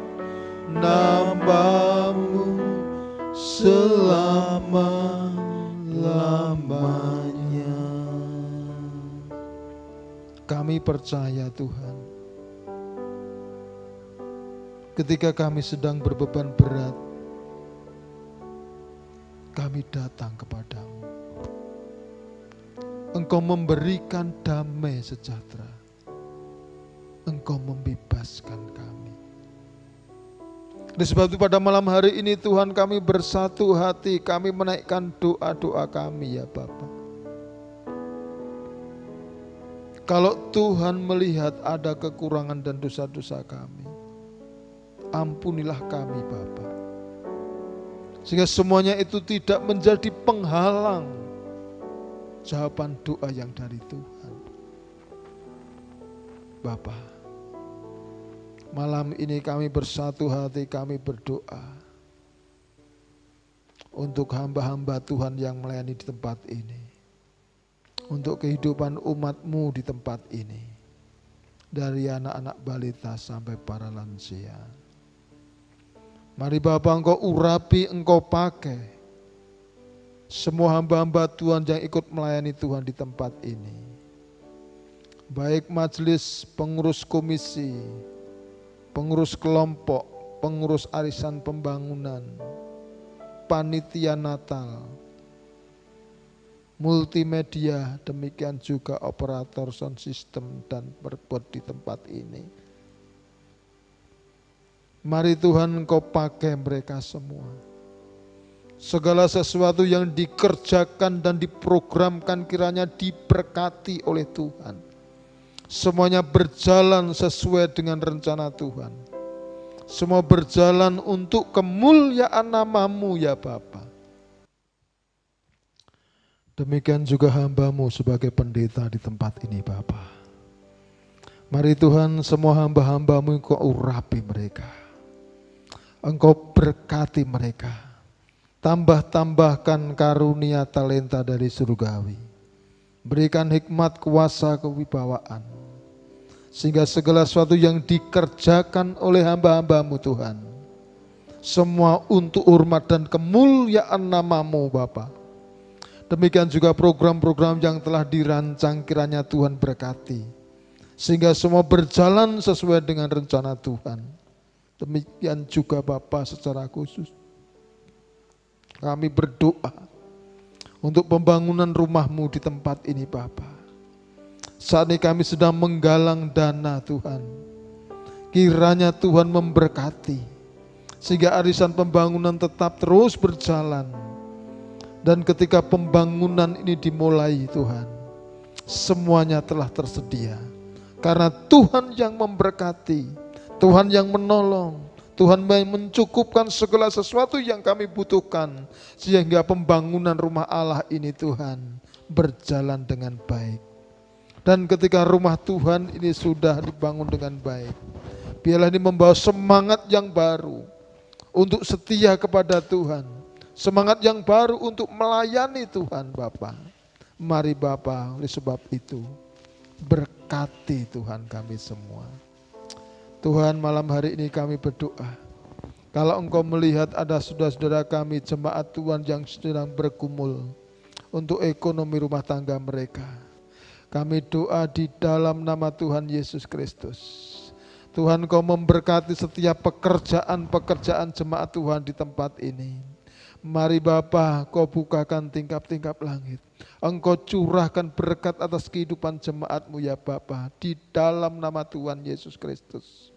nama-Mu selama-lamanya. Kami percaya Tuhan, ketika kami sedang berbeban berat, kami datang kepadamu. Engkau memberikan damai sejahtera. Engkau membebaskan kami. Oleh sebab itu pada malam hari ini Tuhan, kami bersatu hati, kami menaikkan doa-doa kami ya Bapa. Kalau Tuhan melihat ada kekurangan dan dosa-dosa kami, ampunilah kami Bapa. Sehingga semuanya itu tidak menjadi penghalang jawaban doa yang dari Tuhan. Bapa, malam ini kami bersatu hati, kami berdoa untuk hamba-hamba Tuhan yang melayani di tempat ini, untuk kehidupan umat-Mu di tempat ini, dari anak-anak balita sampai para lansia. Mari Bapa, Engkau urapi, Engkau pakai semua hamba-hamba Tuhan yang ikut melayani Tuhan di tempat ini. Baik majelis, pengurus komisi, pengurus kelompok, pengurus arisan pembangunan, panitia Natal, multimedia, demikian juga operator sound system dan berbuat di tempat ini. Mari Tuhan, Engkau pakai mereka semua. Segala sesuatu yang dikerjakan dan diprogramkan kiranya diberkati oleh Tuhan. Semuanya berjalan sesuai dengan rencana Tuhan. Semua berjalan untuk kemuliaan nama-Mu ya Bapa. Demikian juga hamba-Mu sebagai pendeta di tempat ini Bapa. Mari Tuhan, semua hamba-hamba-Mu Engkau urapi mereka. Engkau berkati mereka. Tambah-tambahkan karunia talenta dari surgawi. Berikan hikmat, kuasa, kewibawaan. Sehingga segala sesuatu yang dikerjakan oleh hamba-hamba-Mu Tuhan, semua untuk hormat dan kemuliaan nama-Mu Bapa. Demikian juga program-program yang telah dirancang kiranya Tuhan berkati. Sehingga semua berjalan sesuai dengan rencana Tuhan. Demikian juga Bapa, secara khusus kami berdoa untuk pembangunan rumah-Mu di tempat ini Bapa. Saat ini kami sedang menggalang dana Tuhan. Kiranya Tuhan memberkati sehingga arisan pembangunan tetap terus berjalan. Dan ketika pembangunan ini dimulai Tuhan, semuanya telah tersedia. Karena Tuhan yang memberkati, Tuhan yang menolong, Tuhan yang mencukupkan segala sesuatu yang kami butuhkan. Sehingga pembangunan rumah Allah ini Tuhan berjalan dengan baik. Dan ketika rumah Tuhan ini sudah dibangun dengan baik, biarlah ini membawa semangat yang baru untuk setia kepada Tuhan. Semangat yang baru untuk melayani Tuhan Bapa. Mari Bapa, oleh sebab itu berkati Tuhan kami semua. Tuhan, malam hari ini kami berdoa. Kalau Engkau melihat ada saudara-saudara kami, jemaat Tuhan yang sedang bergumul untuk ekonomi rumah tangga mereka, kami doa di dalam nama Tuhan Yesus Kristus. Tuhan, Engkau memberkati setiap pekerjaan-pekerjaan jemaat Tuhan di tempat ini. Mari Bapa, Kau bukakan tingkap-tingkap langit. Engkau curahkan berkat atas kehidupan jemaat-Mu ya Bapa, di dalam nama Tuhan Yesus Kristus.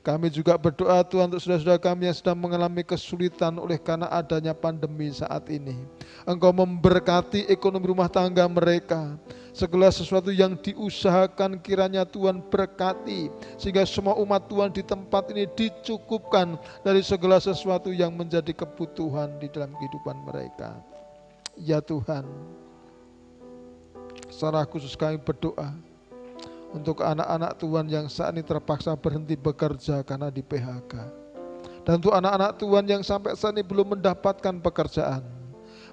Kami juga berdoa Tuhan untuk saudara-saudara kami yang sedang mengalami kesulitan oleh karena adanya pandemi saat ini. Engkau memberkati ekonomi rumah tangga mereka. Segala sesuatu yang diusahakan kiranya Tuhan berkati. Sehingga semua umat Tuhan di tempat ini dicukupkan dari segala sesuatu yang menjadi kebutuhan di dalam kehidupan mereka. Ya Tuhan, secara khusus kami berdoa untuk anak-anak Tuhan yang saat ini terpaksa berhenti bekerja karena di PHK. Dan untuk anak-anak Tuhan yang sampai saat ini belum mendapatkan pekerjaan.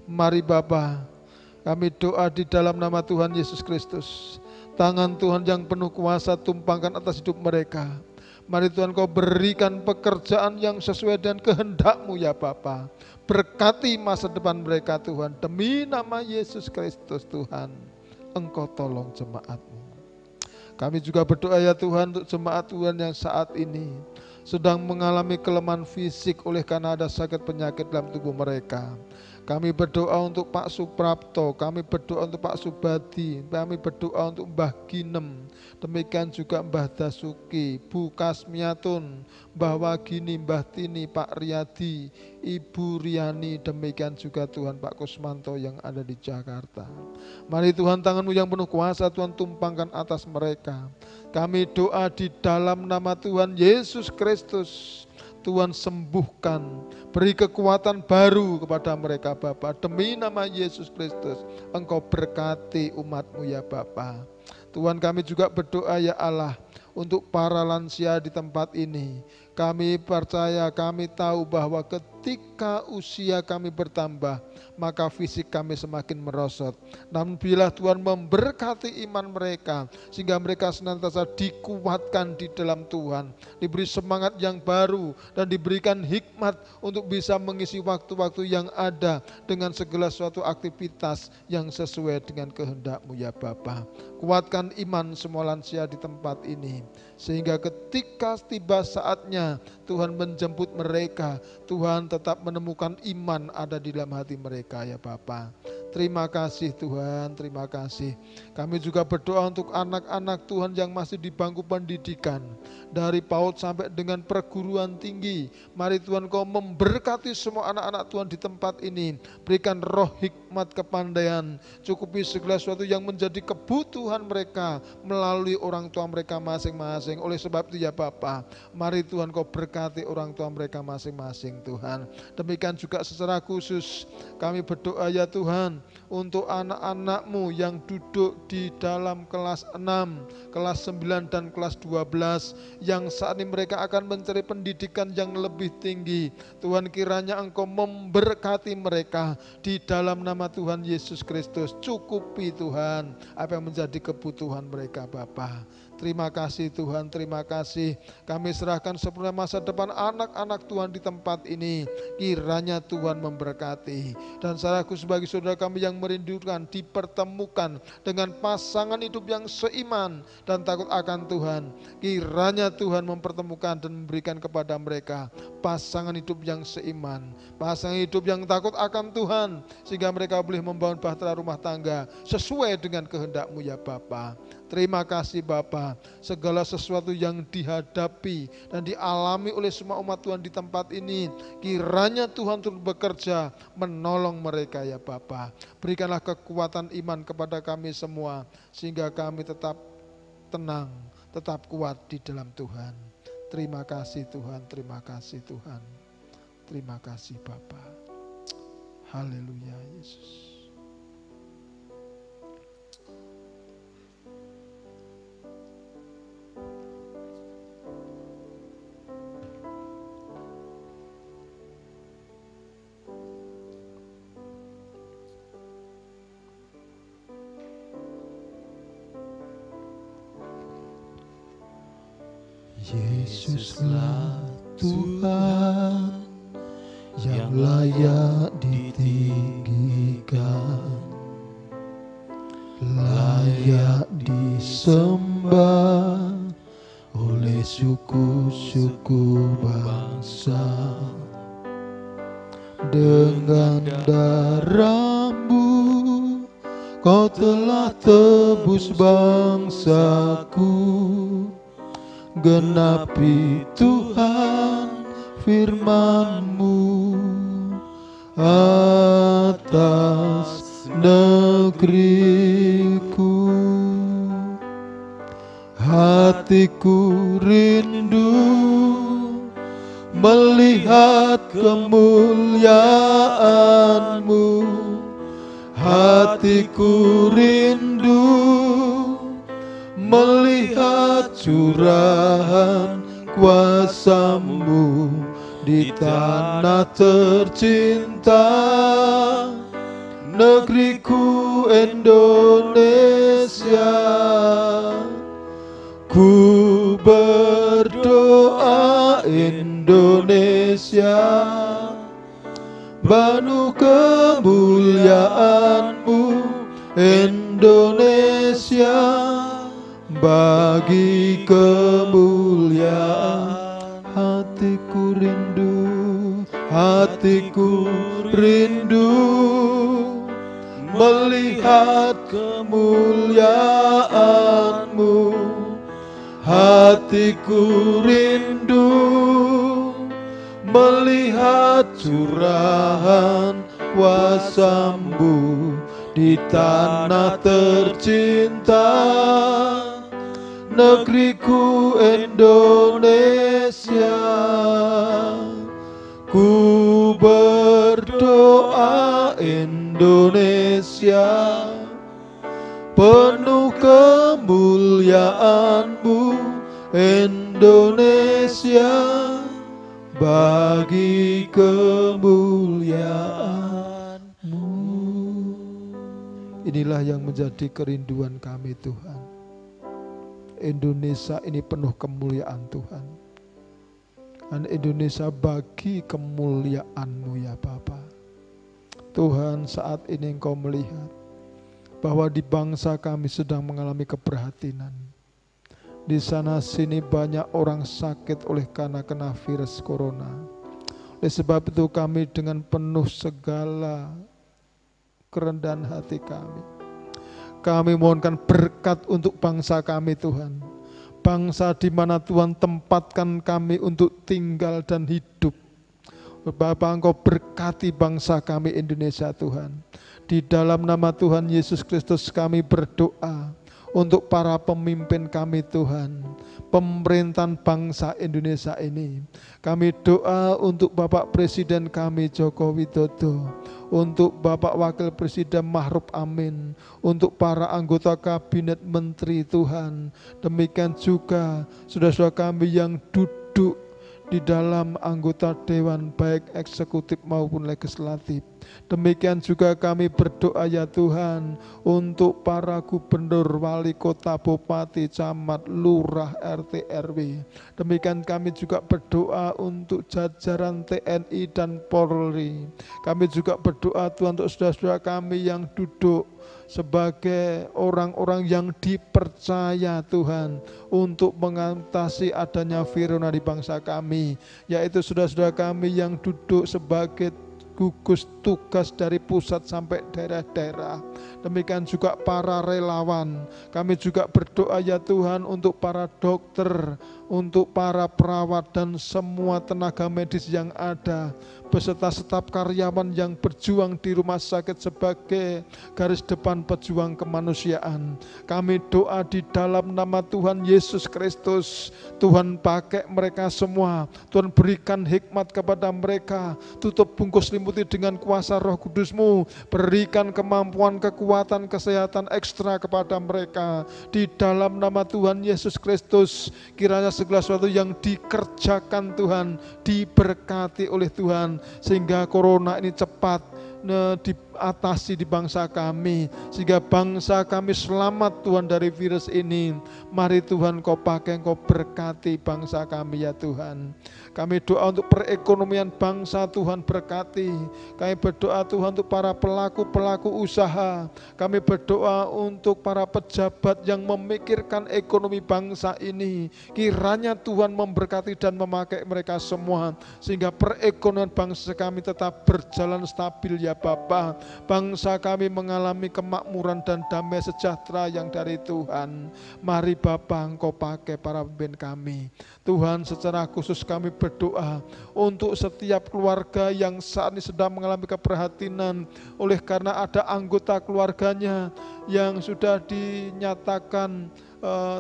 Mari Bapa, kami doa di dalam nama Tuhan Yesus Kristus. Tangan Tuhan yang penuh kuasa tumpangkan atas hidup mereka. Mari Tuhan, Kau berikan pekerjaan yang sesuai dengan kehendak-Mu ya Bapa. Berkati masa depan mereka Tuhan. Demi nama Yesus Kristus Tuhan, Engkau tolong jemaat-Mu. Kami juga berdoa ya Tuhan untuk jemaat Tuhan yang saat ini sedang mengalami kelemahan fisik oleh karena ada sakit penyakit dalam tubuh mereka. Kami berdoa untuk Pak Suprapto, kami berdoa untuk Pak Subadi, kami berdoa untuk Mbah Ginem, demikian juga Mbah Dasuki, Bu Kasmiatun, Mbah Wagini, Mbah Tini, Pak Riyadi, Ibu Riani, demikian juga Tuhan Pak Kusmanto yang ada di Jakarta. Mari Tuhan, tangan-Mu yang penuh kuasa Tuhan tumpangkan atas mereka. Kami doa di dalam nama Tuhan Yesus Kristus, Tuhan sembuhkan, beri kekuatan baru kepada mereka Bapa. Demi nama Yesus Kristus, Engkau berkati umat-Mu ya Bapa. Tuhan, kami juga berdoa ya Allah untuk para lansia di tempat ini. Kami percaya, kami tahu bahwa ketika usia kami bertambah, maka fisik kami semakin merosot. Namun bila Tuhan memberkati iman mereka, sehingga mereka senantiasa dikuatkan di dalam Tuhan, diberi semangat yang baru, dan diberikan hikmat untuk bisa mengisi waktu-waktu yang ada dengan segala suatu aktivitas yang sesuai dengan kehendak-Mu ya Bapa. Kuatkan iman semua lansia di tempat ini, sehingga ketika tiba saatnya Tuhan menjemput mereka, Tuhan tetap menemukan iman ada di dalam hati mereka ya Bapa. Terima kasih Tuhan, terima kasih. Kami juga berdoa untuk anak-anak Tuhan yang masih di bangku pendidikan, dari PAUD sampai dengan perguruan tinggi. Mari Tuhan Kau memberkati semua anak-anak Tuhan di tempat ini. Berikan roh hikmat kepandaian, cukupi segala sesuatu yang menjadi kebutuhan mereka melalui orang tua mereka masing-masing. Oleh sebab itu ya Bapa, mari Tuhan Kau berkati orang tua mereka masing-masing Tuhan. Demikian juga secara khusus kami berdoa ya Tuhan untuk anak-anak-Mu yang duduk di dalam kelas 6, kelas 9 dan kelas 12 yang saat ini mereka akan mencari pendidikan yang lebih tinggi. Tuhan, kiranya Engkau memberkati mereka di dalam nama Tuhan Yesus Kristus. Cukupi Tuhan apa yang menjadi kebutuhan mereka Bapa. Terima kasih Tuhan, terima kasih. Kami serahkan sepenuhnya masa depan anak-anak Tuhan di tempat ini. Kiranya Tuhan memberkati. Dan secara khusus bagi saudara kami yang merindukan dipertemukan dengan pasangan hidup yang seiman dan takut akan Tuhan. Kiranya Tuhan mempertemukan dan memberikan kepada mereka pasangan hidup yang seiman, pasangan hidup yang takut akan Tuhan, sehingga mereka boleh membangun bahtera rumah tangga sesuai dengan kehendak-Mu ya Bapa. Terima kasih Bapa, segala sesuatu yang dihadapi dan dialami oleh semua umat Tuhan di tempat ini, kiranya Tuhan turut bekerja menolong mereka ya Bapa. Berikanlah kekuatan iman kepada kami semua, sehingga kami tetap tenang, tetap kuat di dalam Tuhan. Terima kasih Tuhan, terima kasih Tuhan. Terima kasih Bapa. Haleluya Yesus. Yesuslah Tuhan yang layak ditinggikan, layak disembah oleh suku-suku bangsa. Dengan darah-Mu Kau telah tebus bangsaku. Genapi Tuhan firman-Mu atas negeriku. Hatiku rindu melihat kemuliaan-Mu. Hatiku rindu melihat curahan kuasa-Mu di tanah tercinta, negeriku Indonesia. Ku berdoa Indonesia penuh kemuliaan-Mu, Indonesia bagi kemuliaan. Hatiku rindu melihat kemuliaan-Mu. Hatiku rindu melihat curahan kuasa-Mu di tanah tercinta, negeriku Indonesia. Ku berdoa Indonesia penuh kemuliaan-Mu, Indonesia bagi kemuliaan-Mu. Inilah yang menjadi kerinduan kami Tuhan. Indonesia ini penuh kemuliaan Tuhan. Dan Indonesia bagi kemuliaan-Mu ya Bapa. Tuhan, saat ini Engkau melihat bahwa di bangsa kami sedang mengalami keprihatinan. Di sana sini banyak orang sakit oleh karena kena virus corona. Oleh sebab itu kami dengan penuh segala kerendahan hati kami mohonkan berkat untuk bangsa kami Tuhan. Bangsa di mana Tuhan tempatkan kami untuk tinggal dan hidup. Bapa, Engkau berkati bangsa kami Indonesia Tuhan. Di dalam nama Tuhan Yesus Kristus kami berdoa untuk para pemimpin kami Tuhan, pemerintahan bangsa Indonesia ini. Kami doa untuk Bapak Presiden kami Joko Widodo, untuk Bapak Wakil Presiden Ma'ruf Amin, untuk para anggota kabinet menteri Tuhan. Demikian juga saudara-saudara kami yang duduk di dalam anggota dewan baik eksekutif maupun legislatif. Demikian juga kami berdoa ya Tuhan untuk para gubernur, wali kota, bupati, camat, lurah, RT, RW. Demikian kami juga berdoa untuk jajaran TNI dan Polri. Kami juga berdoa Tuhan untuk saudara-saudara kami yang duduk sebagai orang-orang yang dipercaya Tuhan untuk mengatasi adanya virus di bangsa kami, yaitu saudara-saudara kami yang duduk sebagai gugus tugas dari pusat sampai daerah-daerah. Demikian juga para relawan. Kami juga berdoa ya Tuhan untuk para dokter, untuk para perawat dan semua tenaga medis yang ada, beserta staf karyawan yang berjuang di rumah sakit sebagai garis depan pejuang kemanusiaan. Kami doa di dalam nama Tuhan Yesus Kristus, Tuhan pakai mereka semua, Tuhan berikan hikmat kepada mereka, tutup bungkus limuti dengan kuasa Roh Kudus-Mu, berikan kemampuan, kekuatan, kesehatan ekstra kepada mereka. Di dalam nama Tuhan Yesus Kristus, kiranya segala sesuatu yang dikerjakan Tuhan diberkati oleh Tuhan, sehingga corona ini cepat diatasi di bangsa kami, sehingga bangsa kami selamat Tuhan dari virus ini. Mari Tuhan Kau pakai, Kau berkati bangsa kami ya Tuhan. Kami doa untuk perekonomian bangsa, Tuhan berkati. Kami berdoa Tuhan untuk para pelaku-pelaku usaha. Kami berdoa untuk para pejabat yang memikirkan ekonomi bangsa ini. Kiranya Tuhan memberkati dan memakai mereka semua, sehingga perekonomian bangsa kami tetap berjalan stabil ya Bapa. Bangsa kami mengalami kemakmuran dan damai sejahtera yang dari Tuhan. Mari Bapa, Engkau pakai para pemimpin kami. Tuhan, secara khusus kami berdoa untuk setiap keluarga yang saat ini sedang mengalami keprihatinan oleh karena ada anggota keluarganya yang sudah dinyatakan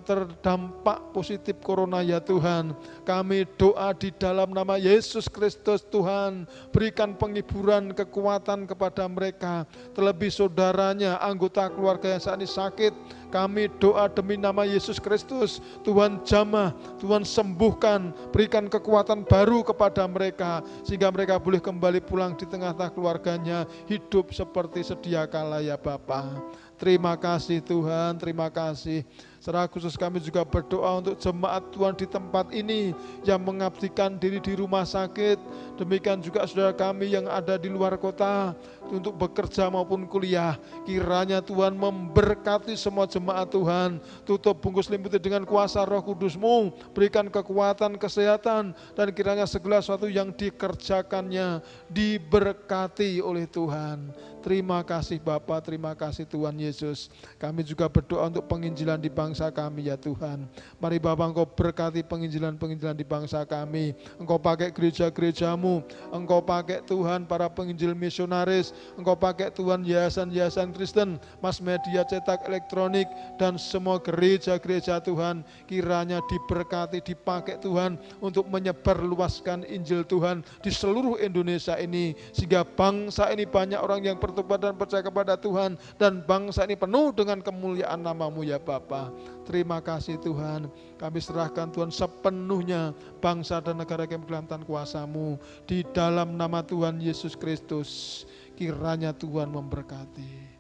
terdampak positif corona ya Tuhan. Kami doa di dalam nama Yesus Kristus Tuhan, berikan penghiburan, kekuatan kepada mereka. Terlebih saudaranya, anggota keluarga yang saat ini sakit, kami doa demi nama Yesus Kristus, Tuhan jamah, Tuhan sembuhkan, berikan kekuatan baru kepada mereka, sehingga mereka boleh kembali pulang di tengah-tengah keluarganya, hidup seperti sedia kala ya Bapa. Terima kasih Tuhan, terima kasih. Secara khusus kami juga berdoa untuk jemaat Tuhan di tempat ini yang mengabdikan diri di rumah sakit. Demikian juga saudara kami yang ada di luar kota untuk bekerja maupun kuliah. Kiranya Tuhan memberkati semua jemaat jemaat Tuhan. Tutup bungkus liputi dengan kuasa Roh Kudus-Mu. Berikan kekuatan, kesehatan, dan kiranya segala sesuatu yang dikerjakannya diberkati oleh Tuhan. Terima kasih Bapa, terima kasih Tuhan Yesus. Kami juga berdoa untuk penginjilan di bangsa kami ya Tuhan. Mari Bapa, Engkau berkati penginjilan-penginjilan di bangsa kami. Engkau pakai gereja-gereja-Mu, Engkau pakai Tuhan para penginjil misionaris, Engkau pakai Tuhan yayasan-yayasan Kristen, mass media cetak elektronik, dan semua gereja-gereja Tuhan. Kiranya diberkati, dipakai Tuhan untuk menyebarluaskan Injil Tuhan di seluruh Indonesia ini, sehingga bangsa ini banyak orang yang bertobat dan percaya kepada Tuhan, dan bangsa ini penuh dengan kemuliaan nama-Mu ya Bapa. Terima kasih Tuhan, kami serahkan Tuhan sepenuhnya bangsa dan negara kami dalam tangan kuasa-Mu, di dalam nama Tuhan Yesus Kristus. Kiranya Tuhan memberkati.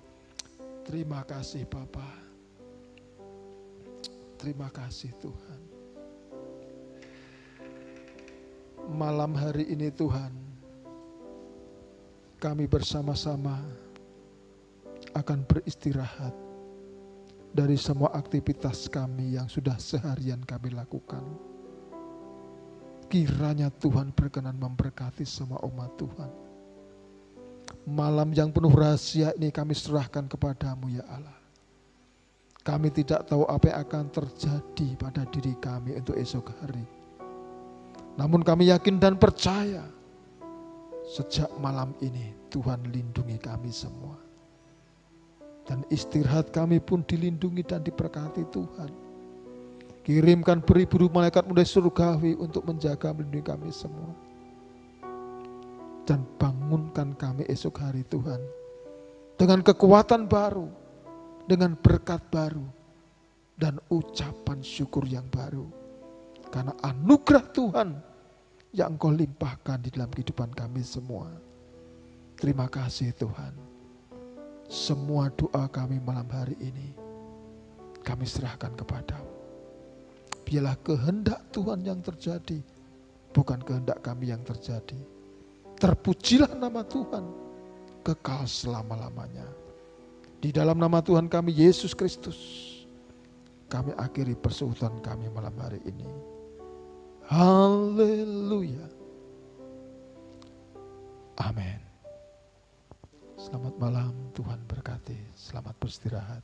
Terima kasih Bapa, terima kasih Tuhan. Malam hari ini Tuhan, kami bersama-sama akan beristirahat dari semua aktivitas kami yang sudah seharian kami lakukan. Kiranya Tuhan berkenan memberkati semua umat Tuhan. Malam yang penuh rahasia ini kami serahkan kepadamu ya Allah. Kami tidak tahu apa yang akan terjadi pada diri kami untuk esok hari. Namun kami yakin dan percaya, sejak malam ini Tuhan lindungi kami semua. Dan istirahat kami pun dilindungi dan diberkati Tuhan. Kirimkan beribu-ribu malaikat dari surgawi untuk menjaga melindungi kami semua. Dan bangunkan kami esok hari Tuhan, dengan kekuatan baru, dengan berkat baru, dan ucapan syukur yang baru. Karena anugerah Tuhan yang Engkau limpahkan di dalam kehidupan kami semua. Terima kasih Tuhan. Semua doa kami malam hari ini kami serahkan kepadamu. Biarlah kehendak Tuhan yang terjadi, bukan kehendak kami yang terjadi. Terpujilah nama Tuhan kekal selama-lamanya. Di dalam nama Tuhan kami Yesus Kristus, kami akhiri persekutuan kami malam hari ini. Haleluya. Amin. Selamat malam, Tuhan berkati. Selamat beristirahat.